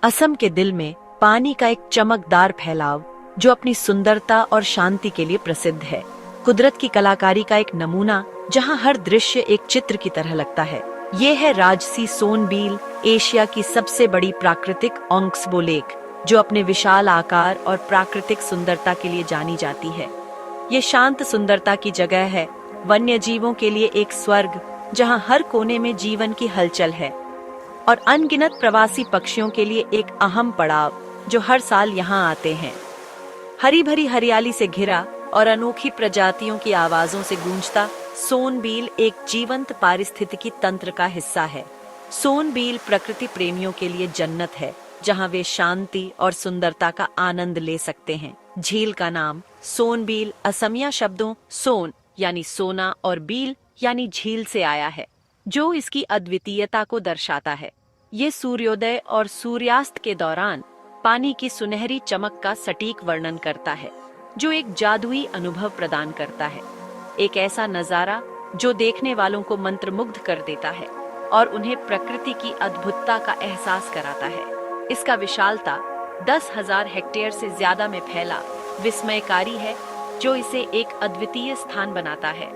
असम के दिल में पानी का एक चमकदार फैलाव जो अपनी सुंदरता और शांति के लिए प्रसिद्ध है। कुदरत की कलाकारी का एक नमूना जहां हर दृश्य एक चित्र की तरह लगता है। ये है राजसी सोनबील, एशिया की सबसे बड़ी प्राकृतिक ऑक्सबो लेक, जो अपने विशाल आकार और प्राकृतिक सुंदरता के लिए जानी जाती है। ये शांत सुंदरता की जगह है, वन्य जीवों के लिए एक स्वर्ग जहां हर कोने में जीवन की हलचल है, और अनगिनत प्रवासी पक्षियों के लिए एक अहम पड़ाव जो हर साल यहाँ आते हैं। हरी भरी हरियाली से घिरा और अनोखी प्रजातियों की आवाजों से गूंजता सोनबील एक जीवंत पारिस्थितिकी तंत्र का हिस्सा है। सोनबील प्रकृति प्रेमियों के लिए जन्नत है, जहां वे शांति और सुंदरता का आनंद ले सकते हैं। झील का नाम सोनबील असमिया शब्दों सोन यानी सोना और बील यानी झील से आया है, जो इसकी अद्वितीयता को दर्शाता है। ये सूर्योदय और सूर्यास्त के दौरान पानी की सुनहरी चमक का सटीक वर्णन करता है, जो एक जादुई अनुभव प्रदान करता है। एक ऐसा नजारा जो देखने वालों को मंत्रमुग्ध कर देता है और उन्हें प्रकृति की अद्भुतता का एहसास कराता है। इसका विशालता 10,000 हेक्टेयर से ज्यादा में फैला विस्मयकारी है, जो इसे एक अद्वितीय स्थान बनाता है,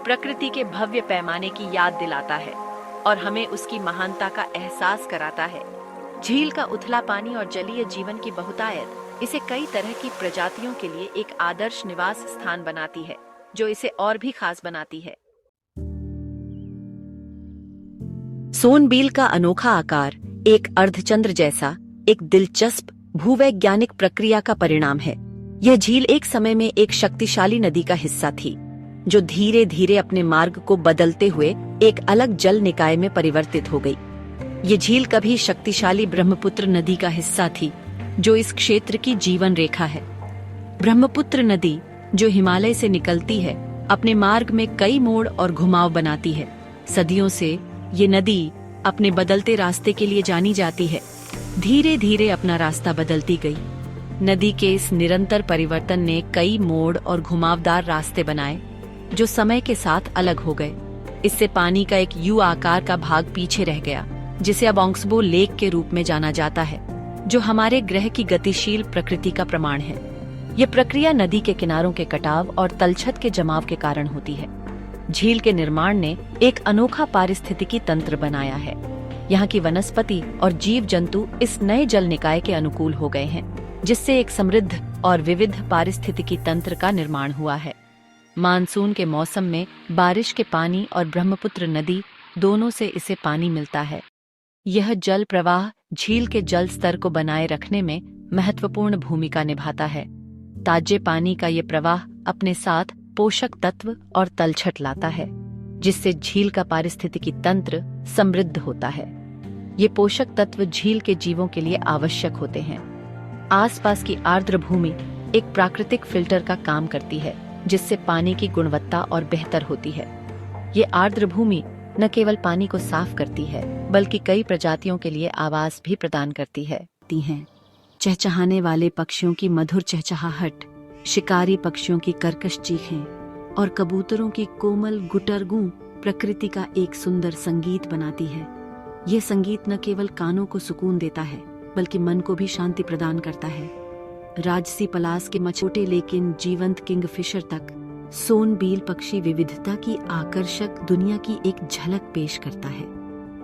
प्रकृति के भव्य पैमाने की याद दिलाता है और हमें उसकी महानता का एहसास कराता है। झील का उथला पानी और जलीय जीवन की बहुतायत इसे कई तरह की प्रजातियों के लिए एक आदर्श निवास स्थान बनाती है, जो इसे और भी खास बनाती है। सोनबील का अनोखा आकार एक अर्धचंद्र जैसा एक दिलचस्प भूवैज्ञानिक प्रक्रिया का परिणाम है। यह झील एक समय में एक शक्तिशाली नदी का हिस्सा थी, जो धीरे धीरे अपने मार्ग को बदलते हुए एक अलग जल निकाय में परिवर्तित हो गई। ये झील कभी शक्तिशाली ब्रह्मपुत्र नदी का हिस्सा थी, जो इस क्षेत्र की जीवन रेखा है। ब्रह्मपुत्र नदी, जो हिमालय से निकलती है, अपने मार्ग में कई मोड़ और घुमाव बनाती है। सदियों से ये नदी अपने बदलते रास्ते के लिए जानी जाती है, धीरे धीरे अपना रास्ता बदलती गई। नदी के इस निरंतर परिवर्तन ने कई मोड़ और घुमावदार रास्ते बनाए, जो समय के साथ अलग हो गए। इससे पानी का एक यू आकार का भाग पीछे रह गया, जिसे अब ऑक्सबो लेक के रूप में जाना जाता है, जो हमारे ग्रह की गतिशील प्रकृति का प्रमाण है। यह प्रक्रिया नदी के किनारों के कटाव और तलछट के जमाव के कारण होती है। झील के निर्माण ने एक अनोखा पारिस्थितिकी तंत्र बनाया है। यहाँ की वनस्पति और जीव जंतु इस नए जल निकाय के अनुकूल हो गए हैं, जिससे एक समृद्ध और विविध पारिस्थितिकी तंत्र का निर्माण हुआ है। मानसून के मौसम में बारिश के पानी और ब्रह्मपुत्र नदी दोनों से इसे पानी मिलता है। यह जल प्रवाह झील के जल स्तर को बनाए रखने में महत्वपूर्ण भूमिका निभाता है। ताजे पानी का ये प्रवाह अपने साथ पोषक तत्व और तलछट लाता है, जिससे झील का पारिस्थितिकी तंत्र समृद्ध होता है। ये पोषक तत्व झील के जीवों के लिए आवश्यक होते हैं। आसपास की आर्द्र भूमि एक प्राकृतिक फिल्टर का काम करती है, जिससे पानी की गुणवत्ता और बेहतर होती है। ये आर्द्र भूमि न केवल पानी को साफ करती है, बल्कि कई प्रजातियों के लिए आवास भी प्रदान करती है। चहचहाने वाले पक्षियों की मधुर चहचहाहट, शिकारी पक्षियों की कर्कश चीखें और कबूतरों की कोमल गुटरगू प्रकृति का एक सुंदर संगीत बनाती है। ये संगीत न केवल कानों को सुकून देता है, बल्कि मन को भी शांति प्रदान करता है। राजसी पलास के छोटे लेकिन जीवंत किंगफिशर तक, सोनबील पक्षी विविधता की आकर्षक दुनिया की एक झलक पेश करता है।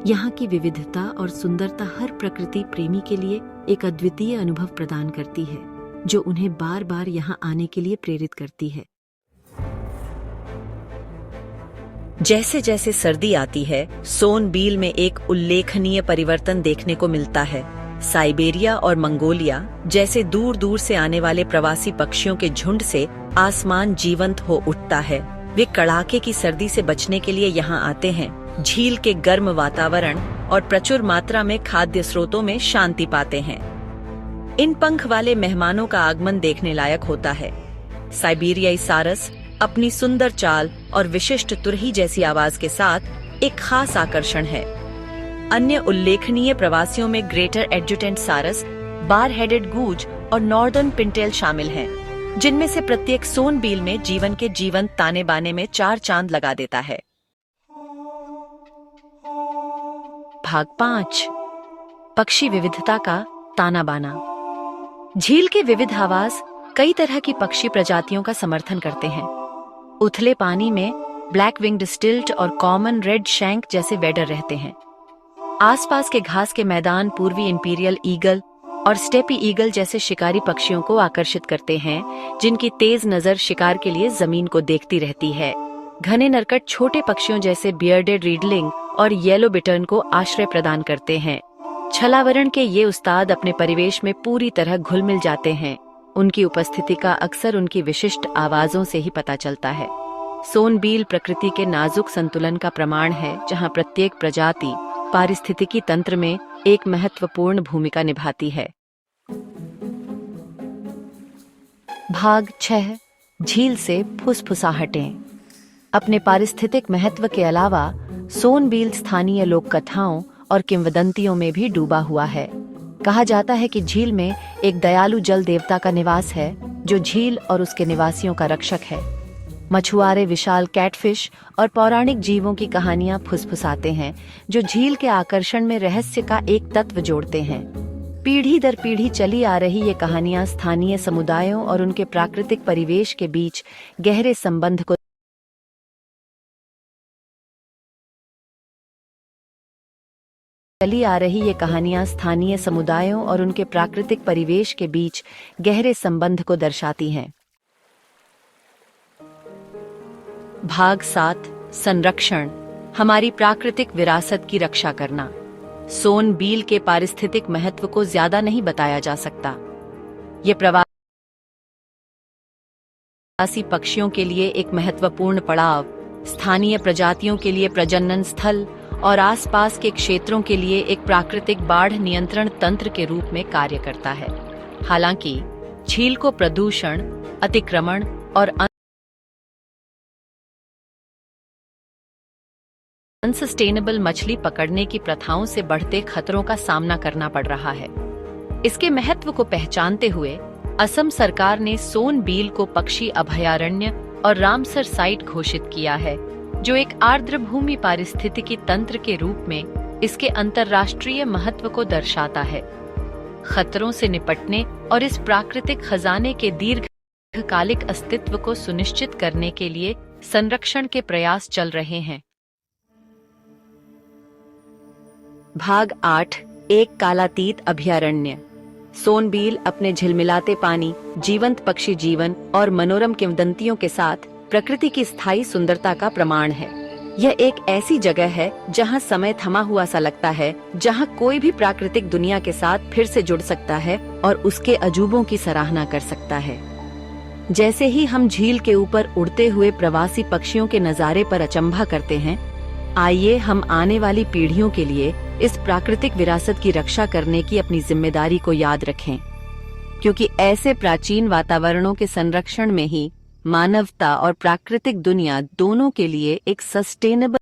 यहाँ की विविधता और सुंदरता हर प्रकृति प्रेमी के लिए एक अद्वितीय अनुभव प्रदान करती है, जो उन्हें बार बार यहाँ आने के लिए प्रेरित करती है। जैसे जैसे सर्दी आती है, सोनबील में एक उल्लेखनीय परिवर्तन देखने को मिलता है। साइबेरिया और मंगोलिया जैसे दूर दूर से आने वाले प्रवासी पक्षियों के झुंड से आसमान जीवंत हो उठता है। वे कड़ाके की सर्दी से बचने के लिए यहाँ आते हैं, झील के गर्म वातावरण और प्रचुर मात्रा में खाद्य स्रोतों में शांति पाते हैं। इन पंख वाले मेहमानों का आगमन देखने लायक होता है। साइबेरियाई सारस अपनी सुंदर चाल और विशिष्ट तुरही जैसी आवाज के साथ एक खास आकर्षण है। अन्य उल्लेखनीय प्रवासियों में ग्रेटर एडजुटेंट सारस, बार हेडेड गूज और नॉर्दर्न पिंटेल शामिल हैं, जिनमें से प्रत्येक सोनबील में जीवन के जीवंत ताने बाने में 4 चांद लगा देता है। भाग 5, पक्षी विविधता का ताना बाना। झील के विविध आवाज कई तरह की पक्षी प्रजातियों का समर्थन करते हैं। उथले पानी में ब्लैक विंग्ड स्टिल्ट और कॉमन रेड शैंक जैसे वेडर रहते हैं। आसपास के घास के मैदान पूर्वी इंपीरियल ईगल और स्टेपी ईगल जैसे शिकारी पक्षियों को आकर्षित करते हैं, जिनकी तेज नजर शिकार के लिए जमीन को देखती रहती है। घने नरकट छोटे पक्षियों जैसे बियर्डेड रीडलिंग और येलो बिटर्न को आश्रय प्रदान करते हैं। छलावरण के ये उस्ताद अपने परिवेश में पूरी तरह घुल मिल जाते हैं। उनकी उपस्थिति का अक्सर उनकी विशिष्ट आवाजों से ही पता चलता है। सोनबील प्रकृति के नाजुक संतुलन का प्रमाण है, जहां प्रत्येक प्रजाति पारिस्थितिकी तंत्र में एक महत्वपूर्ण भूमिका निभाती है। भाग 6 झील से फुसफुसाहटें। अपने पारिस्थितिक महत्व के अलावा सोनबील स्थानीय लोक कथाओं और किंवदंतियों में भी डूबा हुआ है। कहा जाता है कि झील में एक दयालु जल देवता का निवास है, जो झील और उसके निवासियों का रक्षक है। मछुआरे विशाल कैटफिश और पौराणिक जीवों की कहानियां फुसफुसाते हैं, जो झील के आकर्षण में रहस्य का एक तत्व जोड़ते हैं। पीढ़ी दर पीढ़ी चली आ रही ये कहानियां स्थानीय समुदायों और उनके प्राकृतिक परिवेश के बीच गहरे संबंध को दर्शाती हैं। भाग 7 संरक्षण, हमारी प्राकृतिक विरासत की रक्षा करना। सोनबील के पारिस्थितिक महत्व को ज्यादा नहीं बताया जा सकता। ये प्रवासी पक्षियों के लिए एक महत्वपूर्ण पड़ाव, स्थानीय प्रजातियों के लिए प्रजनन स्थल और आसपास के क्षेत्रों के लिए एक प्राकृतिक बाढ़ नियंत्रण तंत्र के रूप में कार्य करता है। हालांकि झील को प्रदूषण, अतिक्रमण और अनसस्टेनेबल मछली पकड़ने की प्रथाओं से बढ़ते खतरों का सामना करना पड़ रहा है। इसके महत्व को पहचानते हुए असम सरकार ने सोनबील को पक्षी अभयारण्य और रामसर साइट घोषित किया है, जो एक आर्द्रभूमि पारिस्थितिकी तंत्र के रूप में इसके अंतर्राष्ट्रीय महत्व को दर्शाता है। खतरों से निपटने और इस प्राकृतिक खजाने के दीर्घकालिक अस्तित्व को सुनिश्चित करने के लिए संरक्षण के प्रयास चल रहे हैं। भाग 8 एक कालातीत अभयारण्य। सोनबील अपने झिलमिलाते पानी, जीवंत पक्षी जीवन और मनोरम किंवदंतियों के साथ प्रकृति की स्थायी सुंदरता का प्रमाण है। यह एक ऐसी जगह है जहां समय थमा हुआ सा लगता है, जहां कोई भी प्राकृतिक दुनिया के साथ फिर से जुड़ सकता है और उसके अजूबों की सराहना कर सकता है। जैसे ही हम झील के ऊपर उड़ते हुए प्रवासी पक्षियों के नजारे पर अचंभा करते हैं, आइए हम आने वाली पीढ़ियों के लिए इस प्राकृतिक विरासत की रक्षा करने की अपनी जिम्मेदारी को याद रखें, क्योंकि ऐसे प्राचीन वातावरणों के संरक्षण में ही मानवता और प्राकृतिक दुनिया दोनों के लिए एक सस्टेनेबल